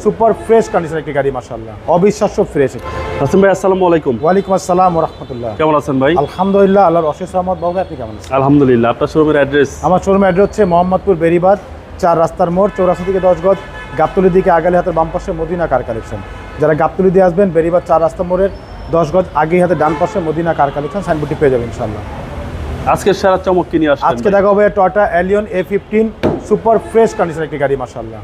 Super fresh condition একটি গাড়ি মাশাআল্লাহ, অবিশ্বাস্য ফ্রেশ। হাসান ভাই আসসালামু আলাইকুম। ওয়ালাইকুম আসসালাম ওয়া রাহমাতুল্লাহ। কেমন আছেন ভাই? আলহামদুলিল্লাহ, আল্লাহর অশেষ রহমত। বাবু আপনি কেমন আছেন? আলহামদুলিল্লাহ। আপনার শোরুমের অ্যাড্রেস? আমার শোরুমের অ্যাড্রেস হচ্ছে মোহাম্মদপুর বেরিবাদ 4 রাস্তার মোড়, চৌরাস্তা থেকে 10 গজ, গাবতলী দিকে আগালে হাতের বাম পাশে মদিনা কার কালেকশন। যারা গাবতলী দিয়ে আসবেন বেরিবাদ 4 রাস্তা মোড়ের 10 গজ আগেই হাতে ডান পাশে মদিনা কার কালেকশন, সাইনবোর্ডটি পেয়ে যাবেন ইনশাআল্লাহ। আজকে সারা চমক কি নিয়ে আসছেন? আজকে দেখা হবে Toyota Allion A15 super fresh condition একটি গাড়ি মাশাআল্লাহ,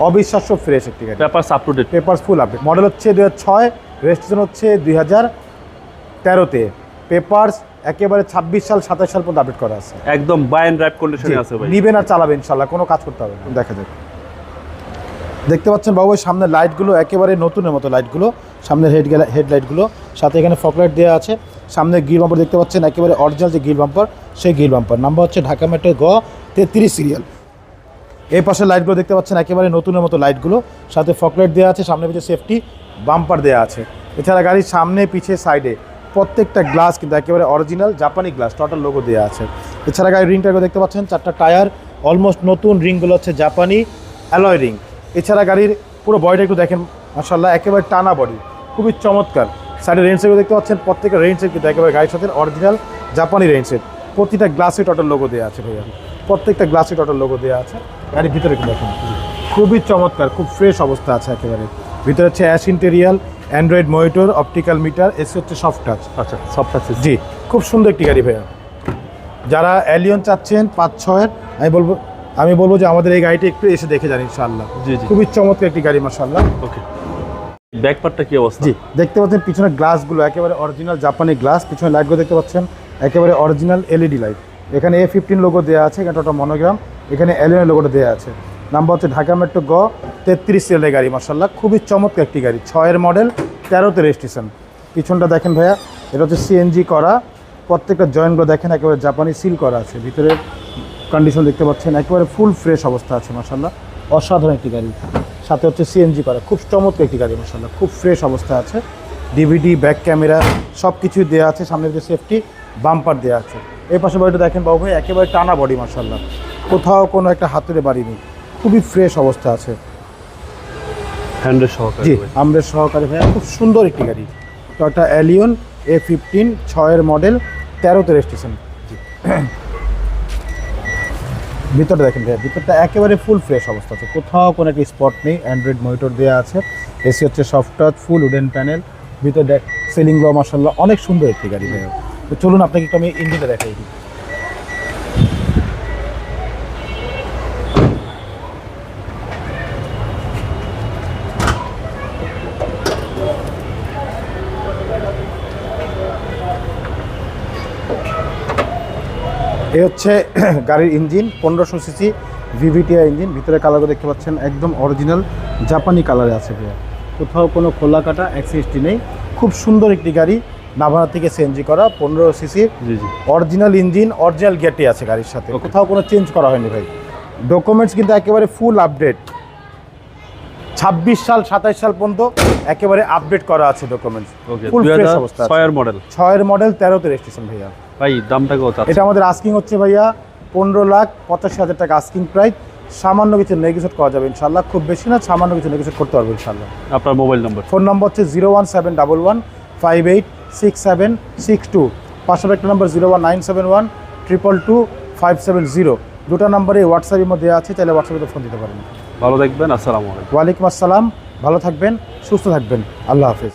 অবিশ্বাস্য ফ্রেশ একটি গাড়ি। Papers up to date? Papers full update. Model হচ্ছে 2006, রেজিস্ট্রেশন হচ্ছে 2013-তে। পেপারস একেবারে 26 সাল 27 সাল পর্যন্ত আপডেট করা আছে। একদম বাই এন্ড ড্রাইভ কন্ডিশনে আছে ভাই। নিবেন আর চালাবেন ইনশাআল্লাহ, কোনো কাজ করতে হবে না। দেখা যাক, দেখতে পাচ্ছেন বাবু সামনে লাইটগুলো একেবারে নতুনের মতো লাইটগুলো, সামনের হেডলাইটগুলো, সাথে এখানে ফকলাইট দেওয়া আছে। সামনে গিল বাম্পার দেখতে পাচ্ছেন একেবারে অরিজিনাল যে গিল বাম্পার, সেই গিল বাম্পার। নাম্বার হচ্ছে ঢাকা মেট্রো গ 33 সিরিয়াল। এই পাশে লাইটগুলো দেখতে পাচ্ছেন একেবারে নতুনের মতো লাইটগুলো, সাথে ফকলাইট দেওয়া আছে, সামনে পিছিয়ে সেফটি বাম্পার দেওয়া আছে। এছাড়া গাড়ির সামনে পিছে সাইডে প্রত্যেকটা গ্লাস কিন্তু একেবারে অরিজিনাল জাপানি গ্লাস, টোটাল লোগো দেওয়া আছে। এছাড়া গাড়ির রিং টায়ারগুলো দেখতে পাচ্ছেন 4টা টায়ার অলমোস্ট নতুন, রিংগুলো হচ্ছে জাপানি অ্যালয় রিং। এছাড়া গাড়ির পুরো বডিটা একটু দেখেন মাশাআল্লাহ, একেবারে টানা বডি, খুবই চমৎকার। সাইডে রেঞ্জ সেটগুলো দেখতে পাচ্ছেন, প্রত্যেকটা রেঞ্জ সেট কিন্তু একেবারে গাড়ির সাথে অরিজিনাল জাপানি রেঞ্জ সেট। প্রতিটা গ্লাসে টোটাল লোগো দেওয়া আছে ভাইয়া, প্রত্যেকটা গ্লাসে টোটাল লোগো দেওয়া আছে। গাড়ির ভিতরে একটু দেখেন, খুবই চমৎকার, খুব ফ্রেশ অবস্থা আছে একেবারে। ভিতরে হচ্ছে ash ইন্টেরিয়াল, Android monitor, optical metre, AC হচ্ছে সফট টাচ। আচ্ছা, সফট টাচ। জি, খুব সুন্দর একটি গাড়ি ভাইয়া। যারা এলিয়ন চাচ্ছেন 5-6-এর, আমি বলবো যে আমাদের এই গাড়িটা একটু এসে দেখে যান ইনশাআল্লাহ। জি জি, খুবই চমৎকার একটি গাড়ি মাশাআল্লাহ। ওকে, ব্যাক পার্টটা কি অবস্থা? জি, দেখতে পাচ্ছেন পিছনের গ্লাসগুলো একেবারে অরিজিনাল জাপানি গ্লাস, পিছনের লাইটগুলো দেখতে পাচ্ছেন একেবারে অরিজিনাল এলইডি লাইট। এখানে A15 লোগো দেওয়া আছে, এখানে টোটাল মনোগ্রাম, এখানে এলিয়নের লোগোটা দেওয়া আছে। নাম্বার হচ্ছে ঢাকা মেট্রো গ 33 সিরিয়ালের গাড়ি মাশাআল্লাহ, খুবই চমৎকার একটি গাড়ি। 6-এর মডেল, 13-তে রেজিস্ট্রেশন। পিছনটা দেখেন ভাইয়া, এটা হচ্ছে সিএনজি করা, প্রত্যেকটা জয়েন্টগুলো দেখেন একেবারে জাপানি সিল করা আছে। ভিতরে কন্ডিশন দেখতে পাচ্ছেন একেবারে ফুল ফ্রেশ অবস্থা আছে মাশাআল্লাহ, অসাধারণ একটি গাড়ি। সাথে হচ্ছে সিএনজি করা, খুব চমৎকার একটি গাড়ি মাশাআল্লাহ, খুব ফ্রেশ অবস্থা আছে। ডিভিডি, ব্যাক ক্যামেরা সব কিছুই দেওয়া আছে, সামনে যে সেফটি বাম্পার দেওয়া আছে। এই পাশে বাড়িটা দেখেন বাবু ভাই, একেবারে টানা বডি মাশাআল্লাহ, কোথাও কোনো একটা হাতুড়ে বাড়ি নেই, খুবই ফ্রেশ অবস্থা আছে। হ্যান্ডেল সহকারে? জি, আমরের সহকারে ভাইয়া, খুব সুন্দর একটি গাড়ি। টয়োটা এলিয়ন A15, 6-এর মডেল, 13-তে রেজিস্ট্রেশন। জি, ভিতরটা দেখেন ভাইয়া, ভিতরটা একেবারে ফুল ফ্রেশ অবস্থা আছে, কোথাও কোনো একটা স্পট নেই। অ্যান্ড্রয়েড মনিটর দেওয়া আছে, এসি হচ্ছে সফট টাচ, ফুল উডেন প্যানেল। ভিতরে সিলিংগুলো মাশাআল্লাহ অনেক সুন্দর একটি গাড়ি ভাইয়া। তো চলুন আপনাকে একটু আমি ইঞ্জিনটা দেখাই দিই। এই হচ্ছে গাড়ির ইঞ্জিন, 1500 সিসি VVTi ইঞ্জিন। ভিতরে কালারগুলো দেখতে পাচ্ছেন একদম অরিজিনাল জাপানি কালারে আছে ভাইয়া, কোথাও কোনো খোলা কাটা অ্যাক্সিডেন্ট নেই। খুব সুন্দর একটি গাড়ি, নাভানা থেকে সিএনজি করা, 15 সিসি, জি জি, অরিজিনাল ইঞ্জিন, অরিজিনাল গেটই আছে গাড়ির সাথে, কোথাও কোনো চেঞ্জ করা হয়নি ভাই। ডকুমেন্টস কিন্তু একেবারে ফুল আপডেট, 26 সাল 27 সাল পর্যন্ত একেবারে আপডেট করা আছে ডকুমেন্টস, ফুল ফ্রেশ অবস্থা। 6-এর মডেল? 6-এর মডেল, 13-তে রেজিস্ট্রেশন ভাইয়া। ভাই দামটা কত? এটা আমাদের আস্কিং হচ্ছে ভাইয়া 15,85,000 টাকা আস্কিং প্রাইস। সামান্য কিছু নেগোশিয়েট করা যাবে ইনশাআল্লাহ, খুব বেশি না, সামান্য কিছু নেগোশিয়েট করতে পারবো ইনশাআল্লাহ। আপনার মোবাইল নাম্বার? ফোন নাম্বার হচ্ছে 01711586762। পাশাপাশি একটা নাম্বার 01971222570। দুটো নাম্বারে হোয়াটসঅ্যাপের মধ্যে আছে, চাইলে হোয়াটসঅ্যাপে ফোন দিতে পারেন। ভালো থাকবেন, আসসালামু আলাইকুম। ওয়ালাইকুম আসসালাম, ভালো থাকবেন, সুস্থ থাকবেন, আল্লাহ হাফেজ।